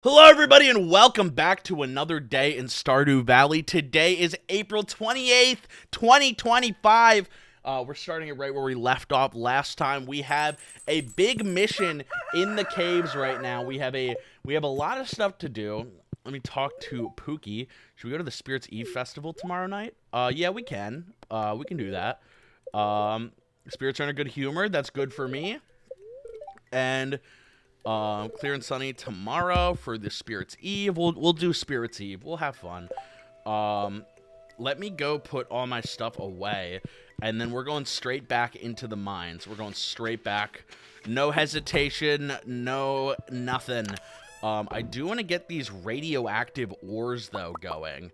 Hello everybody and welcome back to another day in Stardew Valley. Today is April 28th, 2025. We're starting it right where we left off last time. We have a big mission in the caves right now. We have a lot of stuff to do. Let me talk to Pookie. Should we go to the Spirits Eve Festival tomorrow night? Yeah, we can. We can do that. Spirits are in a good humor. That's good for me. And clear and sunny tomorrow for the Spirits Eve. We'll do Spirits Eve. We'll have fun. Let me go put all my stuff away, and then we're going straight back into the mines. We're going straight back. No hesitation, no nothing. I do want to get these radioactive ores though going.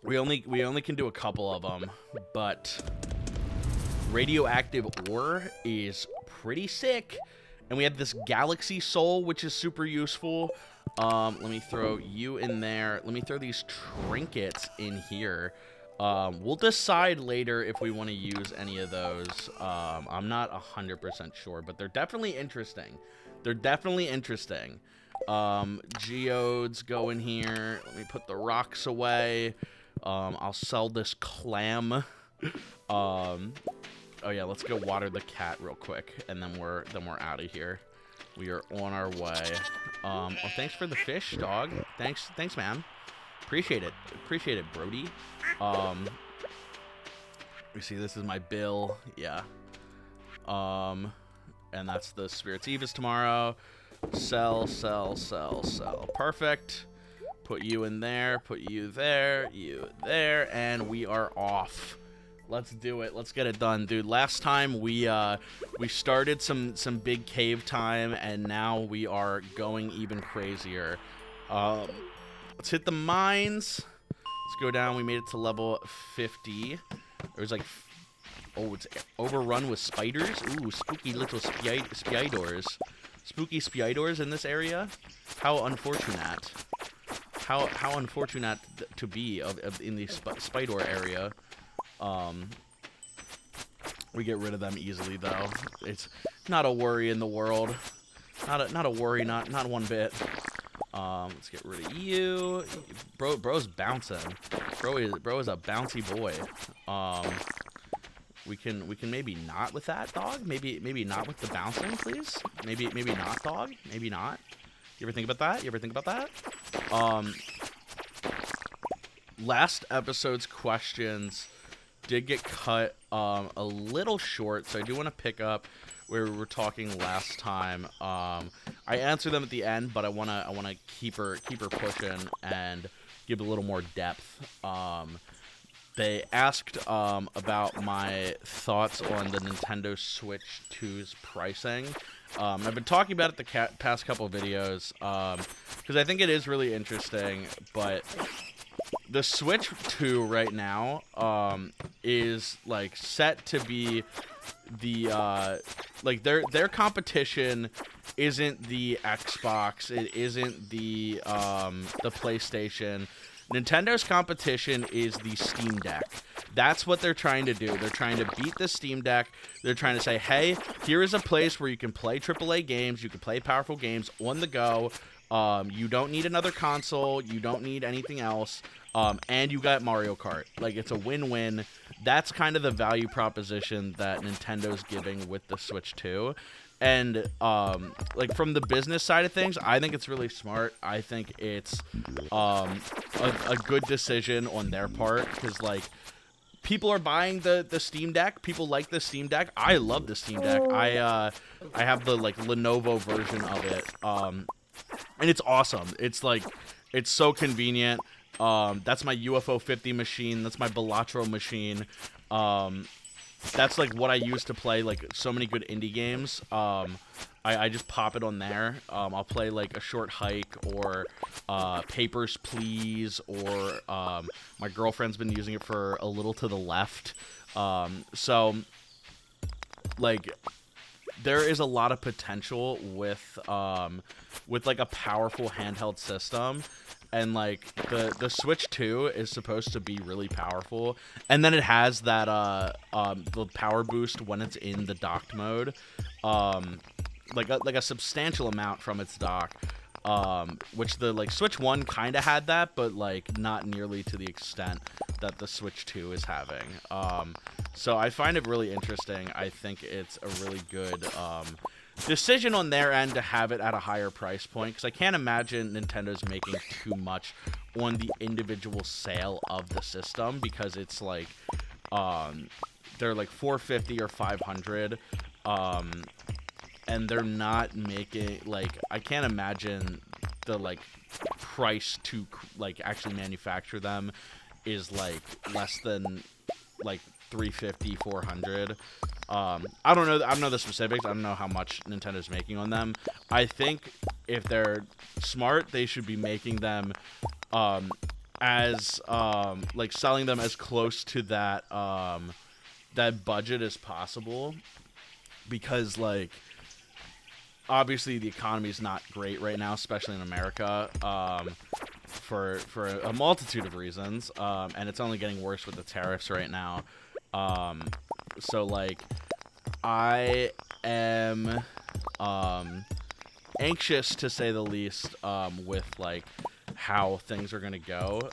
We only can do a couple of them, but radioactive ore is pretty sick. And we have this galaxy soul, which is super useful. Let me throw you in there. Let me throw these trinkets in here. We'll decide later if we want to use any of those. I'm not 100% sure, but they're definitely interesting. They're definitely interesting. Geodes go in here. Let me put the rocks away. I'll sell this clam. Oh yeah, let's go water the cat real quick, and then we're out of here. We are on our way. Oh, thanks for the fish, dog. Thanks, man. Appreciate it, Brody. You see, this is my bill. Yeah. And that's the Spirits Eve is tomorrow. Sell. Perfect. Put you in there. Put you there. You there, and we are off. Let's do it. Let's get it done, dude. Last time we started some big cave time, and now we are going even crazier. Let's hit the mines. Let's go down. We made it to level 50. There's like, oh, it's overrun with spiders. Ooh, spooky little spiders. Spooky spiders in this area. How unfortunate. How unfortunate to be in the spider area. We get rid of them easily though. It's not a worry in the world. Not a worry, not one bit. Let's get rid of you. Bro's bouncing. Bro is a bouncy boy. We can maybe not with that, dog. Maybe not with the bouncing, please. Maybe not, dog. Maybe not. You ever think about that? Last episode's questions did get cut a little short, so I do want to pick up where we were talking last time. I answered them at the end, but I wanna keep her pushing and give a little more depth. They asked about my thoughts on the Nintendo Switch 2's pricing. I've been talking about it the past couple videos because I think it is really interesting, but the Switch 2 right now is like set to be the like their competition isn't the Xbox, it isn't the PlayStation. Nintendo competition is the Steam Deck. That's what they're trying to do. They're trying to beat the Steam Deck. They're trying to say, hey, here is a place where you can play AAA games, you can play powerful games on the go. You don't need another console. You don't need anything else. And you got Mario Kart. Like, it's a win-win. That's kind of the value proposition that Nintendo's giving with the Switch 2. And, like, from the business side of things, I think it's really smart. I think it's a good decision on their part. Because, like, people are buying the Steam Deck. People like the Steam Deck. I love the Steam Deck. I have the, like, Lenovo version of it. And it's awesome. It's like, it's so convenient. That's my UFO 50 machine. That's my Balatro machine. That's like what I use to play like so many good indie games. I just pop it on there. I'll play like A Short Hike or Papers, Please, or my girlfriend's been using it for A Little to the Left. So like, there is a lot of potential with like a powerful handheld system, and like the Switch 2 is supposed to be really powerful, and then it has that the power boost when it's in the docked mode. like a substantial amount from its dock. Which the like Switch 1 kind of had that, but like not nearly to the extent that the Switch 2 is having. So I find it really interesting. I think it's a really good decision on their end to have it at a higher price point, because I can't imagine Nintendo's making too much on the individual sale of the system, because it's like they're like $450 or $500. And they're not making, like, I can't imagine the, like, price to, like, actually manufacture them is, like, less than, like, $350, $400. I don't know the specifics. I don't know how much Nintendo's making on them. I think if they're smart, they should be making them, as, like, selling them as close to that, that budget as possible. Because, like, obviously, the economy is not great right now, especially in America, for a multitude of reasons, and it's only getting worse with the tariffs right now. So, like, I am anxious, to say the least, with, like, how things are gonna go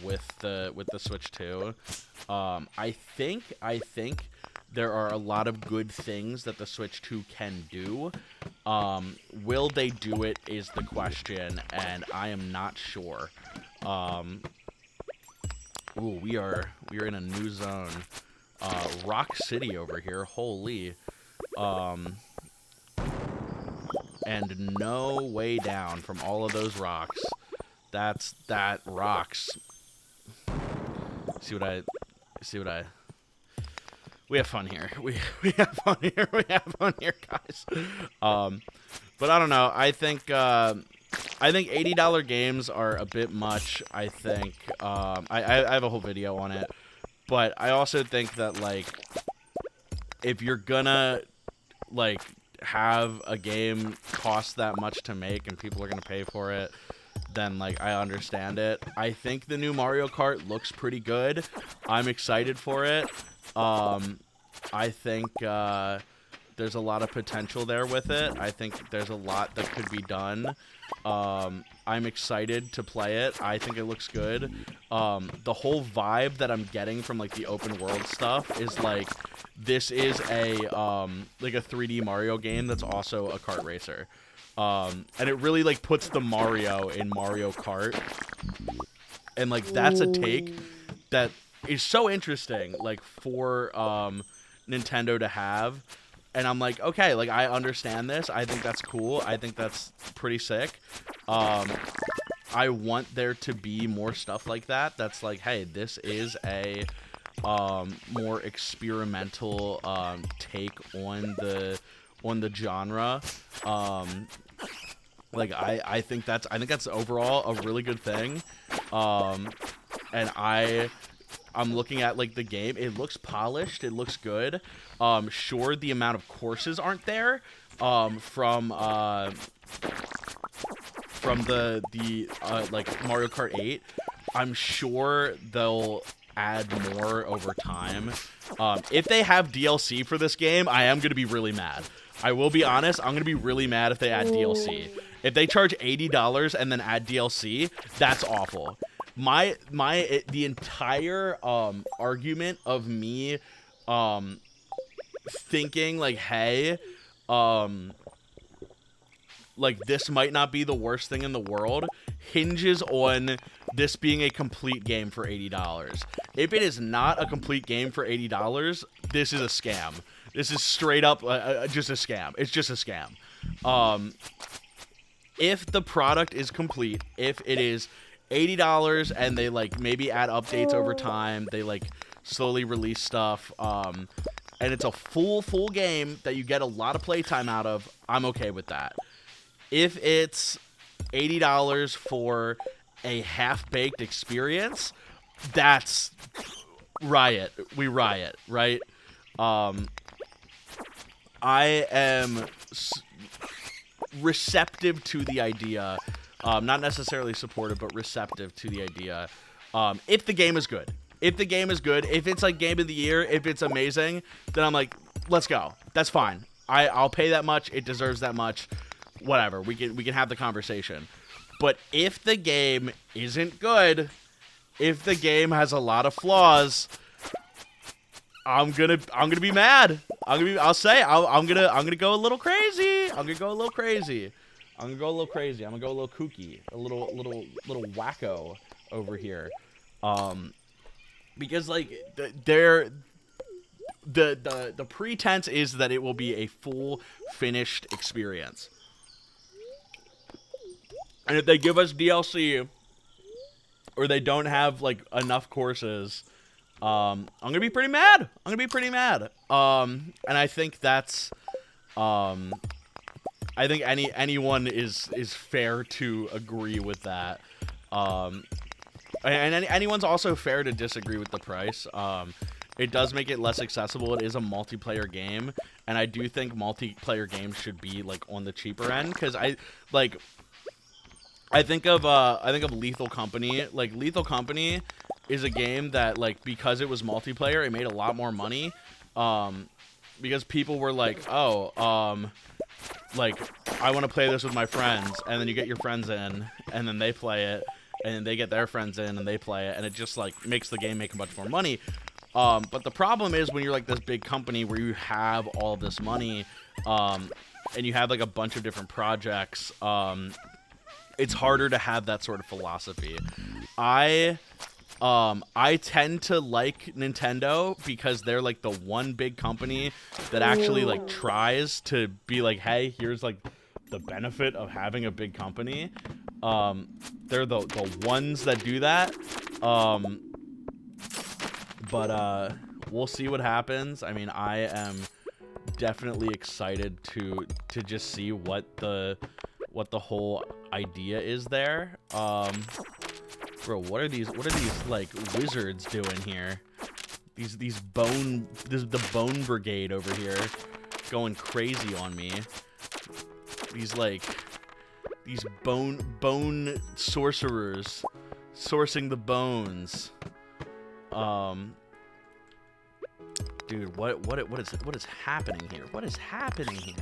with the Switch 2. I think there are a lot of good things that the Switch 2 can do. Will they do it is the question, and I am not sure. Ooh, we are in a new zone. Rock City over here, holy. And no way down from all of those rocks. That rocks. See what I We have fun here. We have fun here. We have fun here, guys. But I don't know. I think $80 games are a bit much. I think I have a whole video on it, but I also think that, like, if you're gonna, like, have a game cost that much to make and people are gonna pay for it, then, like, I understand it. I think the new Mario Kart looks pretty good. I'm excited for it. I think there's a lot of potential there with it. I think there's a lot that could be done. I'm excited to play it. I think it looks good. The whole vibe that I'm getting from, like, the open world stuff is, like, this is a like a 3D Mario game that's also a kart racer. And it really, like, puts the Mario in Mario Kart. And, like, that's a take that is so interesting, like, for Nintendo to have. And I'm like, okay, like, I understand this. I think that's cool. I think that's pretty sick. I want there to be more stuff like that. That's like, hey, this is a more experimental take on the genre. Like, I think that's overall a really good thing. And I'm looking at, like, the game. It looks polished. It looks good. Sure, the amount of courses aren't there from the like, Mario Kart 8. I'm sure they'll add more over time. If they have DLC for this game, I am going to be really mad. I will be honest. I'm going to be really mad if they add DLC. If they charge $80 and then add DLC, that's awful. The entire argument of me thinking, like, hey, like, this might not be the worst thing in the world hinges on this being a complete game for $80. If it is not a complete game for $80, this is a scam. This is straight up just a scam. It's just a scam. If the product is complete, if it is $80 and they, like, maybe add updates over time, they, like, slowly release stuff, and it's a full game that you get a lot of playtime out of, I'm okay with that. If it's $80 for a half-baked experience, that's riot. We riot, right? I am receptive to the idea, not necessarily supportive, but receptive to the idea. If the game is good. If it's, like, Game of the Year, if it's amazing, then I'm like, let's go. That's fine. I'll pay that much. It deserves that much. Whatever. We can have the conversation. But if the game isn't good, if the game has a lot of flaws, I'm gonna be mad. I'm gonna go a little crazy. I'm gonna go a little crazy. I'm gonna go a little kooky, a little wacko over here. Because like the pretense is that it will be a full finished experience. And if they give us DLC or they don't have like enough courses, I'm gonna be pretty mad. And I think that's I think anyone is fair to agree with that. And anyone's also fair to disagree with the price. It does make it less accessible. It is a multiplayer game, and I do think multiplayer games should be like on the cheaper end, because I think of Lethal Company. Like, Lethal Company is a game that, like, because it was multiplayer, it made a lot more money. Because people were like, like, I want to play this with my friends, and then you get your friends in, and then they play it, and then they get their friends in, and they play it, and it just, like, makes the game make much more money. But the problem is when you're, like, this big company where you have all of this money, and you have, like, a bunch of different projects, it's harder to have that sort of philosophy. I tend to like Nintendo because they're like the one big company that actually like tries to be like, hey, here's like the benefit of having a big company. They're the ones that do that. But we'll see what happens. I mean, I am definitely excited to just see what the whole idea is there. Bro, what are these like wizards doing here? The bone brigade over here going crazy on me. These bone sorcerers sourcing the bones. Dude, what is happening here? What is happening here?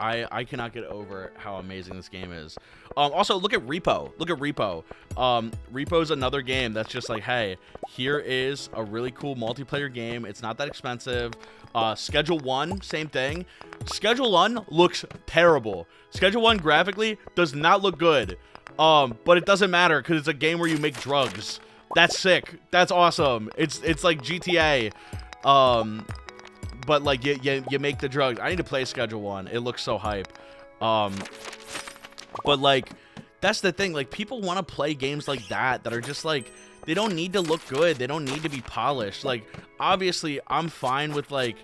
I cannot get over how amazing this game is. Also, look at Repo. Repo's another game that's just like, hey, here is a really cool multiplayer game. It's not that expensive. Schedule 1, same thing. Schedule 1 looks terrible. Schedule 1 graphically does not look good. But it doesn't matter because it's a game where you make drugs. That's sick. That's awesome. It's like GTA. But like you make the drugs. I need to play Schedule 1. It looks so hype. But like that's the thing. Like, people want to play games like that are just like, they don't need to look good. They don't need to be polished. Like, obviously, I'm fine with like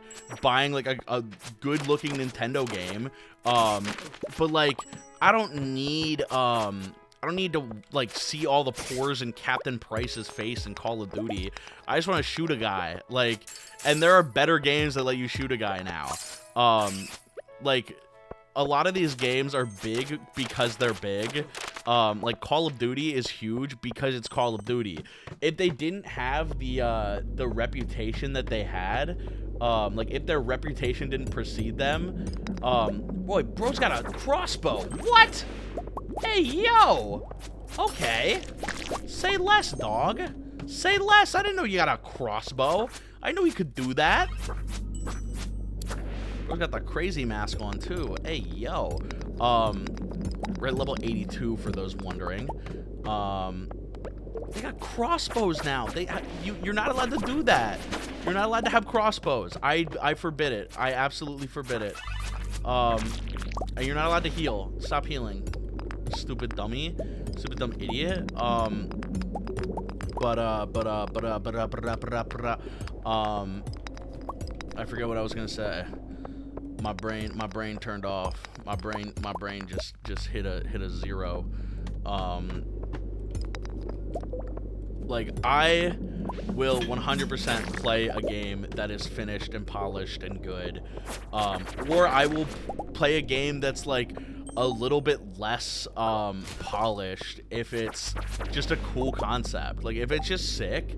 buying like a good looking Nintendo game. But like I don't need to like see all the pores in Captain Price's face in Call of Duty. I just want to shoot a guy. Like, and there are better games that let you shoot a guy now. Like, a lot of these games are big because they're big. Like, Call of Duty is huge because it's Call of Duty. If they didn't have the reputation that they had, like, if their reputation didn't precede them, boy, bro's got a crossbow. What? Hey, yo! Okay. Say less, dog. Say less. I didn't know you got a crossbow. I knew he could do that. Bro's got the crazy mask on, too. Hey, yo. We're at level 82, for those wondering. They got crossbows now. You're not allowed to do that. You're not allowed to have crossbows. I forbid it. I absolutely forbid it. And you're not allowed to heal. Stop healing. Stupid dummy. Stupid dumb idiot. I forget what I was gonna say. My brain turned off. My brain just hit a zero. Like, I will 100% play a game that is finished and polished and good. Or I will play a game that's like a little bit less polished if it's just a cool concept. Like, if it's just sick,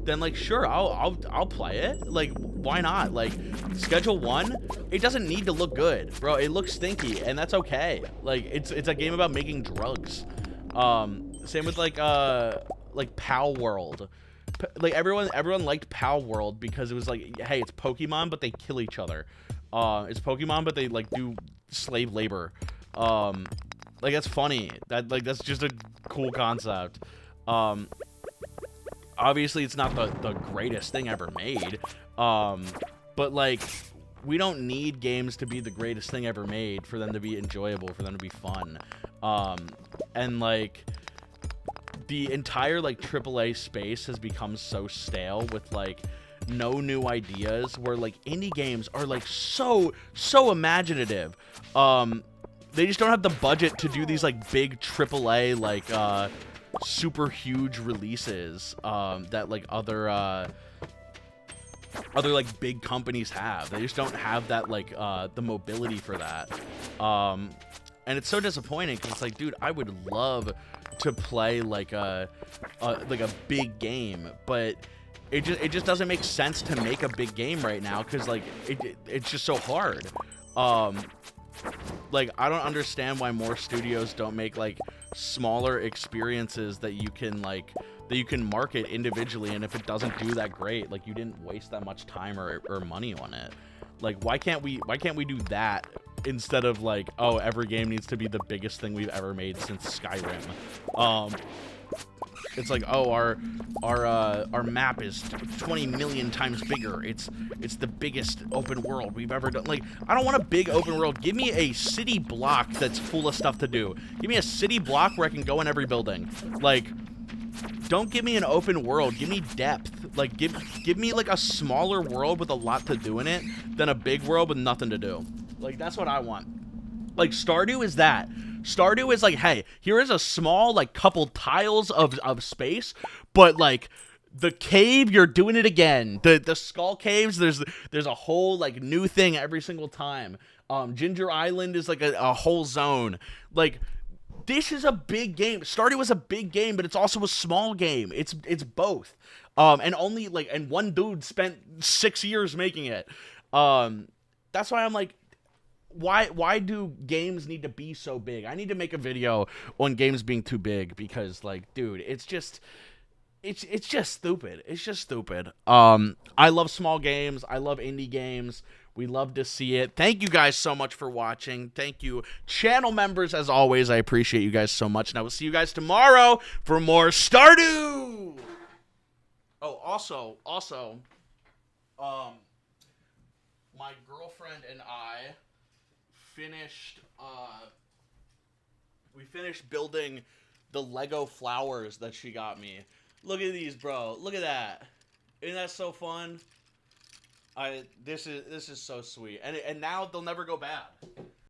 then like, sure, I'll play it. Like, why not? Like, Schedule 1, it doesn't need to look good, bro. It looks stinky, and that's okay. Like, it's a game about making drugs. Same with like Pal World. Like everyone liked Pal World because it was like, hey, it's Pokemon, but they kill each other. It's Pokemon, but they like do slave labor. Like, that's funny. That's just a cool concept. Obviously it's not the greatest thing ever made. But like, we don't need games to be the greatest thing ever made for them to be enjoyable, for them to be fun. And like, the entire like AAA space has become so stale with like no new ideas, where like indie games are like so imaginative. They just don't have the budget to do these like big AAA like super huge releases that like other like big companies have. They just don't have that like the mobility for that. And it's so disappointing because it's like, dude, I would love to play like a big game, but it just doesn't make sense to make a big game right now because like it's just so hard. Like, I don't understand why more studios don't make like smaller experiences that you can market individually, and if it doesn't do that great, like, you didn't waste that much time or money on it. Like, why can't we do that instead of like, oh, every game needs to be the biggest thing we've ever made since Skyrim? It's like, oh, our map is 20 million times bigger. It's the biggest open world we've ever done. Like, I don't want a big open world. Give me a city block that's full of stuff to do. Give me a city block where I can go in every building. Like, don't give me an open world. Give me depth. Like, give me like a smaller world with a lot to do in it than a big world with nothing to do. Like, that's what I want. Like, Stardew is that. Stardew is like, hey, here is a small, like, couple tiles of space, but, like, the cave, you're doing it again. The skull caves, there's a whole, like, new thing every single time. Ginger Island is, like, a whole zone. Like, this is a big game. Stardew is a big game, but it's also a small game. It's both. And one dude spent 6 years making it. That's why I'm like, why do games need to be so big? I need to make a video on games being too big because, like, dude, it's just stupid. It's just stupid. I love small games. I love indie games. We love to see it. Thank you guys so much for watching. Thank you, channel members, as always. I appreciate you guys so much, and I will see you guys tomorrow for more Stardew. Oh, also, my girlfriend and I finished building the Lego flowers that she got me. Look at these, bro. Look at that. Isn't that so fun? This is so sweet. And now they'll never go bad.